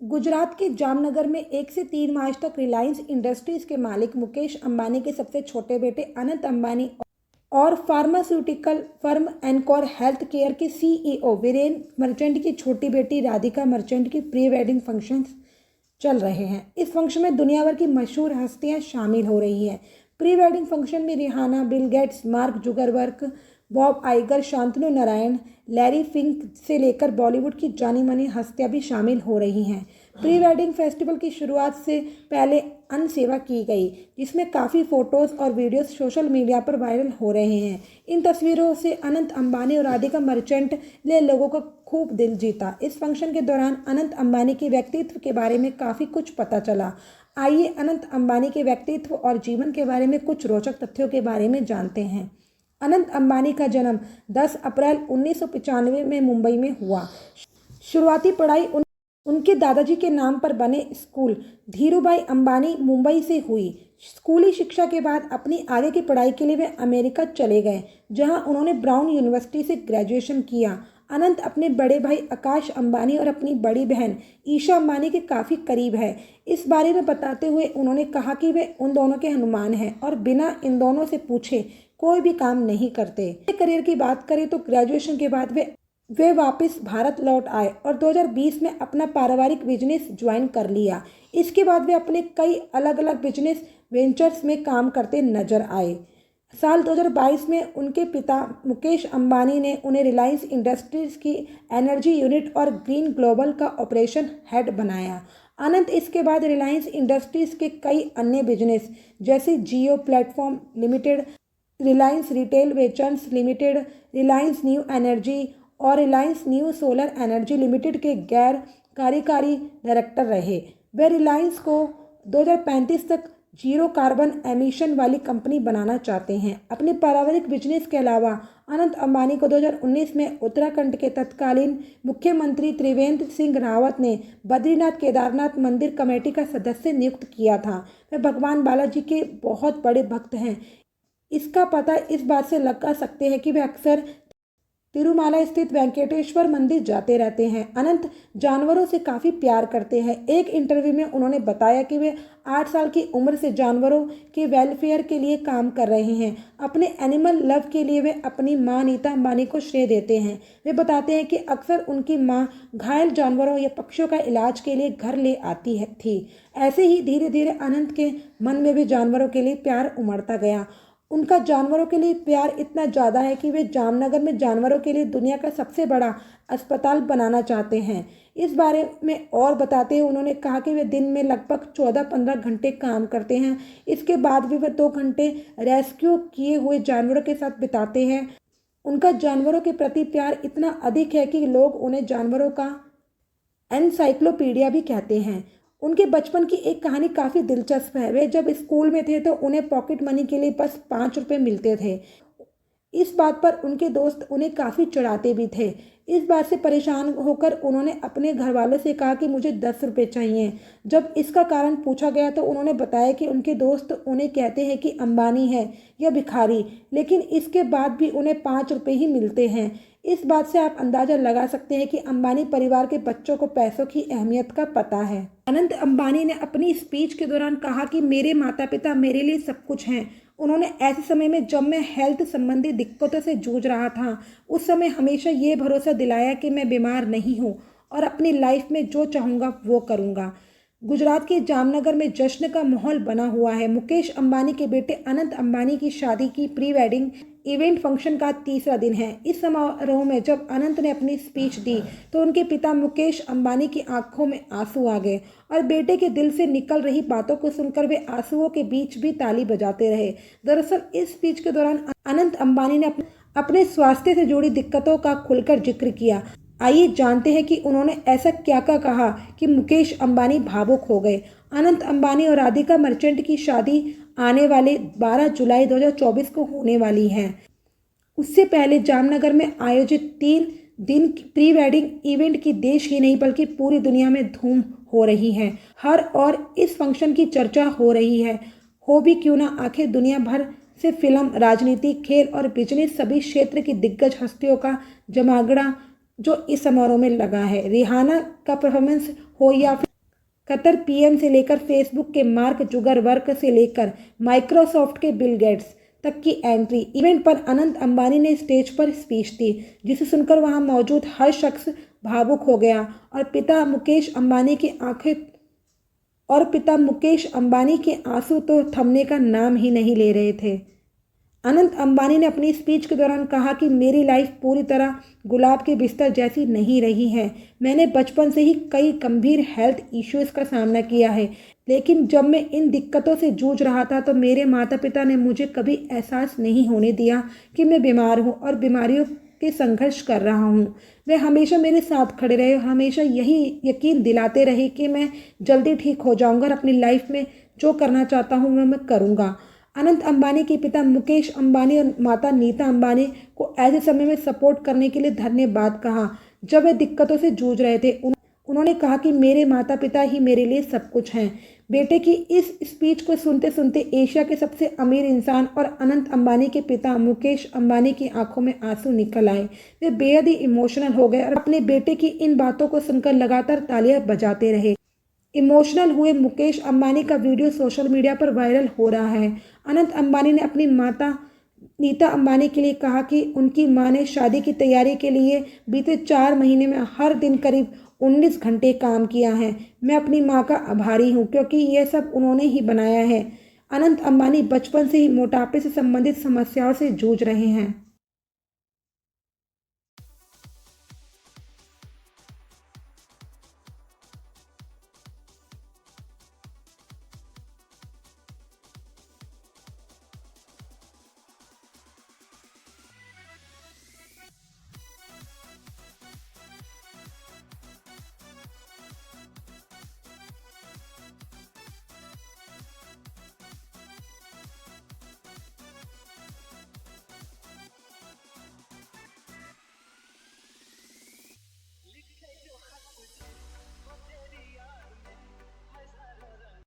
गुजरात के जामनगर में 1 से 3 मार्च तक रिलायंस इंडस्ट्रीज के मालिक मुकेश अंबानी के सबसे छोटे बेटे अनंत अंबानी और pharmaceutical firm encore health care के सीईओ वीरेन मर्चेंट की छोटी बेटी राधिका मर्चेंट की प्री वेडिंग फंक्शंस चल रहे हैं। इस फंक्शन में दुनिया भर की मशहूर हस्तियां शामिल हो रही हैं। प्री वेडिंग फंक्शन में Rihanna, Bill Gates, Mark Zuckerberg, Bob Iger, Shantanu Narayen, Larry Fink से लेकर बॉलीवुड की जानी मानी हस्तियां भी शामिल हो रही हैं। प्री वेडिंग फेस्टिवल की शुरुआत से पहले अन्न सेवा की गई, जिसमें काफ़ी फ़ोटोज़ और वीडियोस सोशल मीडिया पर वायरल हो रहे हैं। इन तस्वीरों से अनंत अंबानी और राधिका मर्चेंट ने लोगों का खूब दिल जीता। इस फंक्शन के दौरान अनंत अंबानी के व्यक्तित्व के बारे में काफ़ी कुछ पता चला। आइए अनंत अंबानी के व्यक्तित्व और जीवन के बारे में कुछ रोचक तथ्यों के बारे में जानते हैं। अनंत अंबानी का जन्म 10 अप्रैल 1995 में मुंबई में हुआ। शुरुआती पढ़ाई उनके दादाजी के नाम पर बने स्कूल धीरूभाई अंबानी मुंबई से हुई। स्कूली शिक्षा के बाद अपनी आगे की पढ़ाई के लिए वे अमेरिका चले गए, जहां उन्होंने ब्राउन यूनिवर्सिटी से ग्रेजुएशन किया। अनंत अपने बड़े भाई आकाश अंबानी और अपनी बड़ी बहन ईशा अंबानी के काफ़ी करीब है। इस बारे में बताते हुए उन्होंने कहा कि वे उन दोनों के हनुमान हैं और बिना इन दोनों से पूछे कोई भी काम नहीं करते। करियर की बात करें तो ग्रेजुएशन के बाद वे वापस भारत लौट आए और 2020 में अपना पारिवारिक बिजनेस ज्वाइन कर लिया। इसके बाद वे अपने कई अलग अलग बिजनेस वेंचर्स में काम करते नजर आए। साल 2022 में उनके पिता मुकेश अंबानी ने उन्हें रिलायंस इंडस्ट्रीज की एनर्जी यूनिट और ग्रीन ग्लोबल का ऑपरेशन हेड बनाया। अनंत इसके बाद रिलायंस इंडस्ट्रीज के कई अन्य बिजनेस जैसे Jio platform limited, Reliance retail ventures limited, Reliance new energy और Reliance new solar energy limited के गैर कार्यकारी डायरेक्टर रहे। वे रिलायंस को 2035 तक जीरो कार्बन एमिशन वाली कंपनी बनाना चाहते हैं। अपने पारिवारिक बिजनेस के अलावा अनंत अंबानी को 2019 में उत्तराखंड के तत्कालीन मुख्यमंत्री त्रिवेंद्र सिंह रावत ने बद्रीनाथ केदारनाथ मंदिर कमेटी का सदस्य नियुक्त किया था। वे भगवान बालाजी के बहुत बड़े भक्त हैं। इसका पता इस बात से लगा सकते हैं कि वे अक्सर तिरुमाला स्थित वेंकटेश्वर मंदिर जाते रहते हैं। अनंत जानवरों से काफ़ी प्यार करते हैं। एक इंटरव्यू में उन्होंने बताया कि वे 8 साल की उम्र से जानवरों के वेलफेयर के लिए काम कर रहे हैं। अपने एनिमल लव के लिए वे अपनी मां नीता अंबानी को श्रेय देते हैं। वे बताते हैं कि अक्सर उनकी मां घायल जानवरों या पक्षियों का इलाज के लिए घर ले आती थी। ऐसे ही धीरे धीरे अनंत के मन में भी जानवरों के लिए प्यार उमड़ता गया। उनका जानवरों के लिए प्यार इतना ज़्यादा है कि वे जामनगर में जानवरों के लिए दुनिया का सबसे बड़ा अस्पताल बनाना चाहते हैं। इस बारे में और बताते हुए उन्होंने कहा कि वे दिन में लगभग 14-15 घंटे काम करते हैं। इसके बाद भी वे 2 घंटे रेस्क्यू किए हुए जानवरों के साथ बिताते हैं। उनका जानवरों के प्रति प्यार इतना अधिक है कि लोग उन्हें जानवरों का एनसाइक्लोपीडिया भी कहते हैं। उनके बचपन की एक कहानी काफ़ी दिलचस्प है। वे जब स्कूल में थे तो उन्हें पॉकेट मनी के लिए बस 5 रुपये मिलते थे। इस बात पर उनके दोस्त उन्हें काफ़ी चिढ़ाते भी थे। इस बात से परेशान होकर उन्होंने अपने घर वालों से कहा कि मुझे 10 रुपये चाहिए। जब इसका कारण पूछा गया तो उन्होंने बताया कि उनके दोस्त उन्हें कहते हैं कि अंबानी है या भिखारी, लेकिन इसके बाद भी उन्हें 5 रुपये ही मिलते हैं। इस बात से आप अंदाज़ा लगा सकते हैं कि अंबानी परिवार के बच्चों को पैसों की अहमियत का पता है। अनंत अंबानी ने अपनी स्पीच के दौरान कहा कि मेरे माता पिता मेरे लिए सब कुछ हैं। उन्होंने ऐसे समय में जब मैं हेल्थ संबंधी दिक्कतों से जूझ रहा था, उस समय हमेशा ये भरोसा दिलाया कि मैं बीमार नहीं हूँ और अपनी लाइफ में जो चाहूँगा वो करूँगा। गुजरात के जामनगर में जश्न का माहौल बना हुआ है। मुकेश अंबानी के बेटे अनंत अंबानी की शादी की प्री वेडिंग इवेंट फंक्शन का तीसरा दिन है। इस समारोह में जब अनंत ने अपनी स्पीच दी तो उनके पिता मुकेश अंबानी की आंखों में आंसू आ गए और बेटे के दिल से निकल रही बातों को सुनकर वे आंसुओं के बीच भी ताली बजाते रहे। दरअसल इस स्पीच के दौरान अनंत अंबानी ने अपने स्वास्थ्य से जुड़ी दिक्कतों का खुलकर जिक्र किया। आइए जानते हैं कि उन्होंने ऐसा क्या कहा कि मुकेश अंबानी भावुक हो गए। अनंत अंबानी और राधिका मर्चेंट की शादी आने वाले 12 जुलाई 2024 को होने वाली है। उससे पहले जामनगर में आयोजित 3 दिन प्री वेडिंग इवेंट की देश ही नहीं बल्कि पूरी दुनिया में धूम हो रही है। हर और इस फंक्शन की चर्चा हो रही है। हो भी क्यों ना, आखिर दुनिया भर से फिल्म, राजनीति, खेल और बिजनेस सभी क्षेत्र की दिग्गज हस्तियों का जमावड़ा जो इस समारोह में लगा है। रिहाना का परफॉर्मेंस हो या फिर कतर पीएम से लेकर फेसबुक के मार्क जुगरबर्ग से लेकर माइक्रोसॉफ्ट के बिल गेट्स तक की एंट्री। इवेंट पर अनंत अंबानी ने स्टेज पर स्पीच दी, जिसे सुनकर वहां मौजूद हर शख्स भावुक हो गया और पिता मुकेश अंबानी के आंसू तो थमने का नाम ही नहीं ले रहे थे। अनंत अंबानी ने अपनी स्पीच के दौरान कहा कि मेरी लाइफ पूरी तरह गुलाब के बिस्तर जैसी नहीं रही है। मैंने बचपन से ही कई गंभीर हेल्थ इश्यूज़ का सामना किया है, लेकिन जब मैं इन दिक्कतों से जूझ रहा था तो मेरे माता पिता ने मुझे कभी एहसास नहीं होने दिया कि मैं बीमार हूँ और बीमारियों के संघर्ष कर रहा हूँ। वे हमेशा मेरे साथ खड़े रहे और हमेशा यही यकीन दिलाते रहे कि मैं जल्दी ठीक हो जाऊँगा और अपनी लाइफ में जो करना चाहता हूँ वह मैं करूँगा। अनंत अंबानी के पिता मुकेश अंबानी और माता नीता अंबानी को ऐसे समय में सपोर्ट करने के लिए धन्यवाद कहा जब वे दिक्कतों से जूझ रहे थे। उन्होंने कहा कि मेरे माता पिता ही मेरे लिए सब कुछ हैं। बेटे की इस स्पीच को सुनते सुनते एशिया के सबसे अमीर इंसान और अनंत अंबानी के पिता मुकेश अंबानी की आंखों में आंसू निकल आए। वे बेहद ही इमोशनल हो गए और अपने बेटे की इन बातों को सुनकर लगातार तालियां बजाते रहे। इमोशनल हुए मुकेश अंबानी का वीडियो सोशल मीडिया पर वायरल हो रहा है। अनंत अंबानी ने अपनी माता नीता अंबानी के लिए कहा कि उनकी मां ने शादी की तैयारी के लिए बीते 4 महीने में हर दिन करीब 19 घंटे काम किया है। मैं अपनी मां का आभारी हूं क्योंकि यह सब उन्होंने ही बनाया है। अनंत अंबानी बचपन से ही मोटापे से संबंधित समस्याओं से जूझ रहे हैं।